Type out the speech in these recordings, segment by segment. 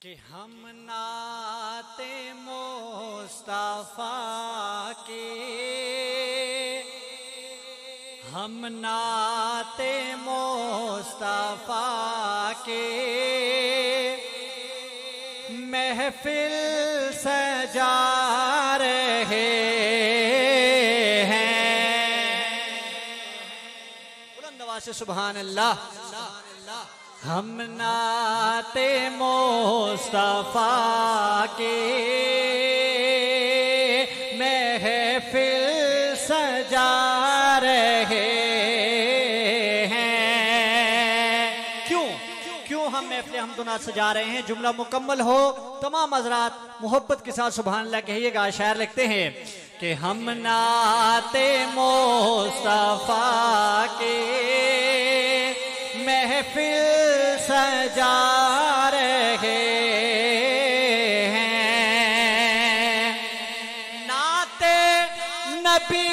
कि हम नाते मुस्तफा के, हम नाते मुस्तफा के महफिल सजा रहे हैं। बुलंद आवाज़ से सुभान अल्लाह। हम नाते मुस्तफा के महफिल सजा रहे हैं। क्यों हम महफिल हमदुना सजा रहे हैं? जुमला मुकम्मल हो तमाम हज़रात मोहब्बत के साथ सुभान अल्लाह कहिएगा। शायर लिखते हैं कि हम नाते मुस्तफा के महफिल सजा रहे हैं। नाते नबी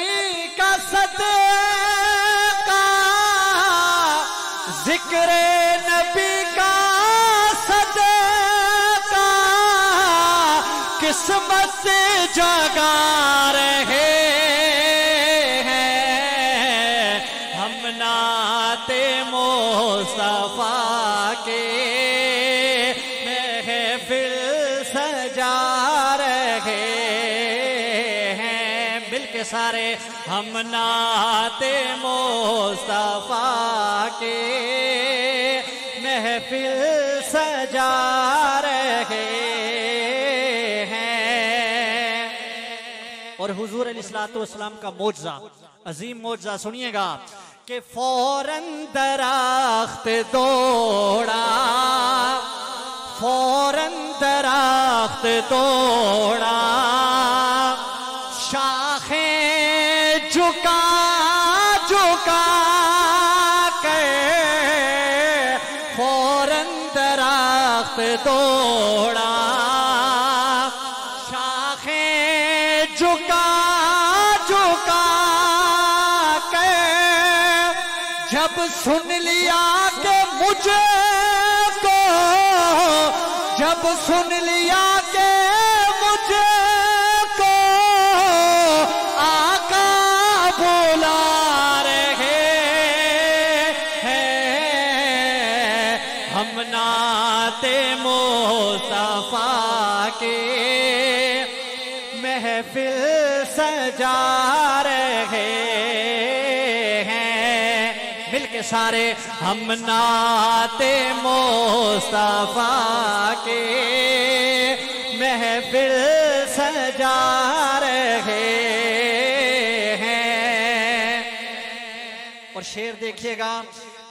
का सदका, जिक्र नबी का सदका किस्मत से जगा रहे हैं। हम नाते मुस्तफा के महफिल सजा रहे हैं। मिलके सारे हम नाते मुस्तफा के महफिल सजा रहे हैं। और हुजूर अलैहिस्सलातु वस्सलाम का मौजज़ा, अजीम मौजज़ा सुनिएगा कि फौरन दरख्त तोड़ा, फौरन दरख्त तोड़ा, शाखें झुका झुका कर फौरन दरख्त तोड़ा, शाखें झुका झुका जब सुन लिया कि मुझे को, जब सुन लिया कि मुझे को आका बुला रहे हैं। हम नाते मुस्तफा के महफिल सजा रहे मिलके सारे। हम नाते मुस्तफा के महफिल सजा रहे हैं। और शेर देखिएगा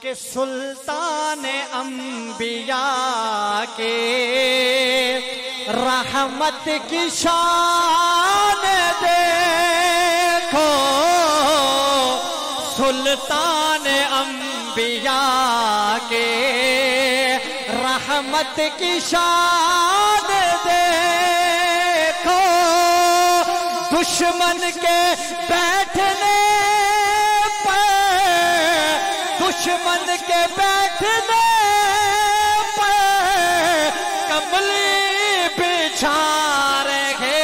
कि सुल्तान अंबिया के रहमत की शान देखो, सुल्तान अंबिया के रहमत की शान देखो, दुश्मन के बैठने पर, दुश्मन के बैठने पर कमली बिछा रहे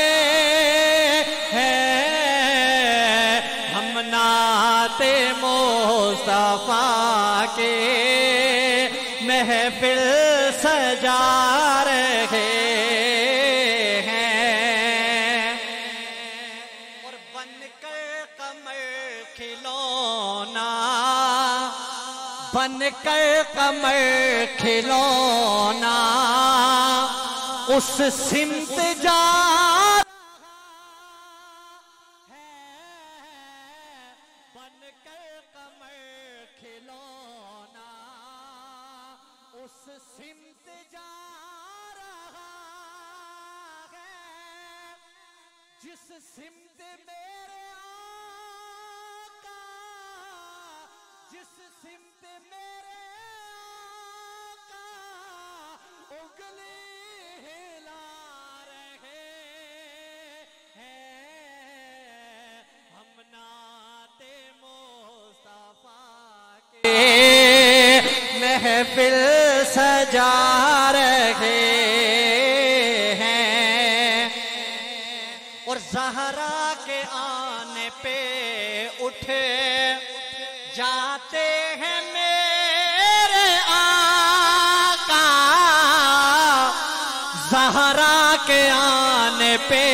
हैं। हम नाते मुस्तफा के महफिल सजा रहे हैं। और बनकर कमर खिलौना, बनकर कमर खिलौना उस सिमत जा सिमत जा रहा है, जिस सिमत मेरे आका, जिस सिमत मेरे आका उंगली हिला रहे हैं। हम नाते मुस्तफा के महफिल सजा रहे ज़हरा के आने पे उठे जाते हैं मेरे आका, ज़हरा के आने पे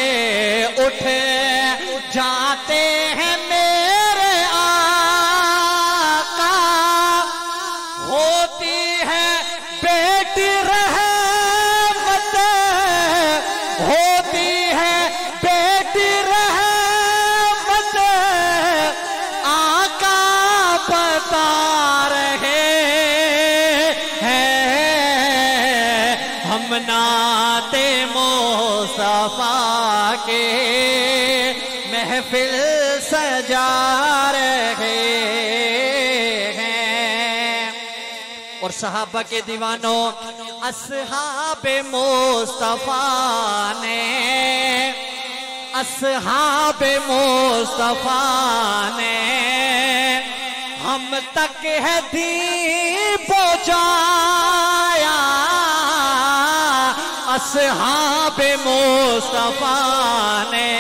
उठे जाते हैं मेरे आका। होती है बेटी रहमत, होती है बेटी रहमत, आका बता रहे हैं। हम नाते मुस्तफा के महफिल सजा रहे हैं। और सहाबा के दीवानों, असहाबे मुस्तफा ने, असहाबे मुस्तफा ने हम तक है दीन पहुंचाया। असहाबे मुस्तफा ने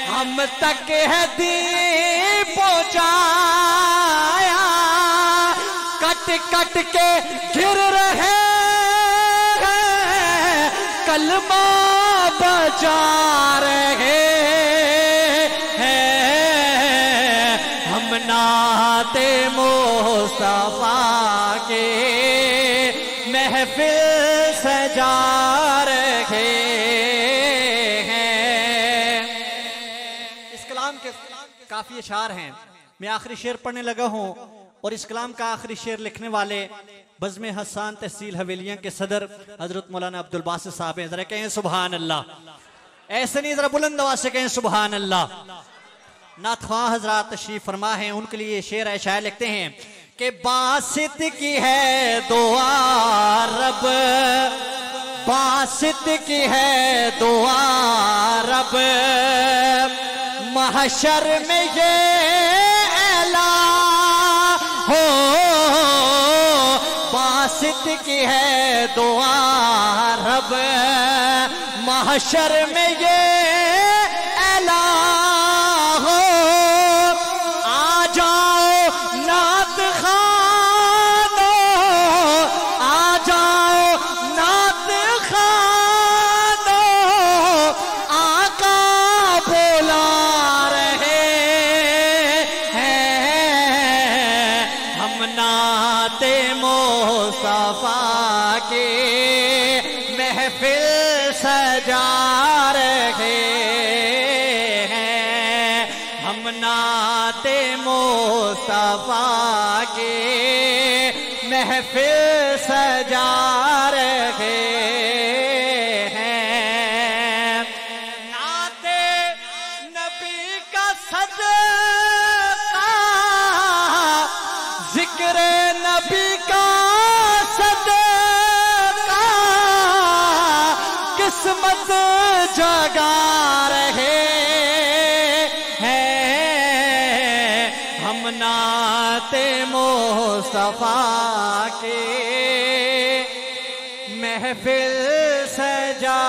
हम तक है दीन पहुंचाया। कट कट के गिर रहे हैं, कलमा बचा रहे हैं। हम नाते मुस्तफा के महफिल सजा रहे हैं। इस कलाम के काफी अशार हैं। मैं आखिरी शेर पढ़ने लगा हूं और इस कलाम का आखिरी शेर लिखने वाले बज़्म हसान तहसील हवेलियां के सदर हजरत मौलाना अब्दुल बासित साहब हैं। जरा कहें सुभान अल्लाह। ऐसे नहीं, जरा बुलंद आवाज से कहें सुभान अल्लाह। नाथख्वां हजरात तशरीफ फरमा है, उनके लिए शेर है। शायर लिखते हैं कि बासित की है दुआ रब, बासित की है दुआ रब, महशर में ये ऐला हो। बासित की है दुआ रब, महशर में ये ऐला हो। आ जाओ नात खानो, आ जाओ नात खानो, आका बोला रहे हैं। हम नाते मुस्तफा के महफिल सजा रहे हैं। हम नाते मुस्तफा के महफिल सजा रहे हैं। नाते नबी का सदका, जिक्र नबी का सदका, किस्मत जगा रहे हैं। हम नाते मुस्तफा के महफिल सजा